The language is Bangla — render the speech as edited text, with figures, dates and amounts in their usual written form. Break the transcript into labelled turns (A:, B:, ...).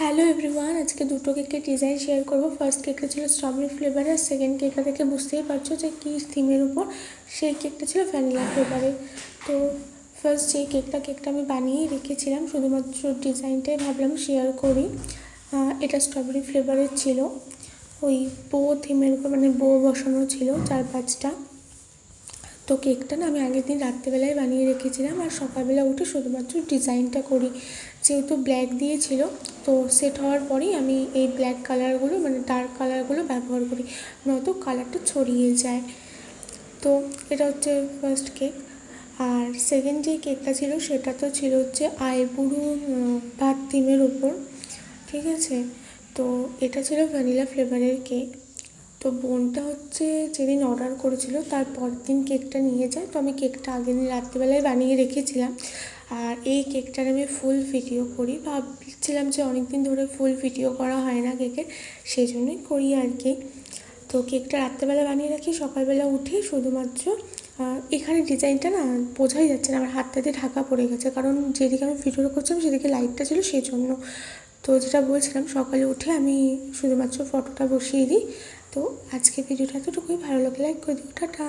A: হ্যালো এভরিওয়ান, আজকে দুটো কেকের ডিজাইন শেয়ার করব। ফার্স্ট কেকটা ছিল স্ট্রবেরি ফ্লেভারের, আর সেকেন্ড কেকটা দেখে বুঝতেই পারছো যে কী থিমের উপর। সেই কেকটা ছিল ভ্যানিলা ফ্লেভারের। তো ফার্স্ট যে কেকটা আমি বানিয়েই রেখেছিলাম, শুধুমাত্র ডিজাইনটাই ভাবলাম শেয়ার করি। এটা স্ট্রবেরি ফ্লেভারের ছিল, ওই বো থিমের উপর, মানে বো বসানো ছিল 4-5টা। তো কেকটা না আমি আগের দিন রাত্রেবেলায় বানিয়ে রেখেছিলাম, আর সকালবেলা উঠে শুধুমাত্র ডিজাইনটা করি। যেহেতু ব্ল্যাক দিয়েছিল, তো সেট হওয়ার পরেই আমি এই ব্ল্যাক কালারগুলো, মানে ডার্ক কালারগুলো ব্যবহার করি, নয়তো কালারটা ছড়িয়ে যায়। তো এটা হচ্ছে ফার্স্ট কেক। আর সেকেন্ড যে কেকটা ছিল সেটা তো ছিল হচ্ছে আইবুড়ো ভাত থিমের উপর, ঠিক আছে। তো এটা ছিল ভ্যানিলা ফ্লেভারের কেক। তো বোনটা হচ্ছে যেদিন অর্ডার করেছিল তার পরের দিন কেকটা নিয়ে যায়, তো আমি কেকটা আগের দিন রাত্রিবেলায় বানিয়ে রেখেছিলাম। আর এই কেকটার আমি ফুল ভিডিও করি, ভাবছিলাম যে অনেক দিন ধরে ফুল ভিডিও করা হয় না কেকের, সেই জন্যই করি আর কি। তো কেকটা রাত্রেবেলা বানিয়ে রাখি, সকালবেলা উঠে শুধুমাত্র এখানে ডিজাইনটা না বোঝাই যাচ্ছে না, আমার হাতটাতে ঢাকা পড়ে গেছে, কারণ যেদিকে আমি ভিডিওটা করছিলাম সেদিকে লাইটটা ছিল, সেই জন্য। তো যেটা বলছিলাম, সকালে উঠে আমি শুধুমাত্র ফটোটা বসিয়ে দিই। তো আজকে ভিডিওটা এতটুকুই, ভালো লাগলে লাইক করে দিও, টাটা।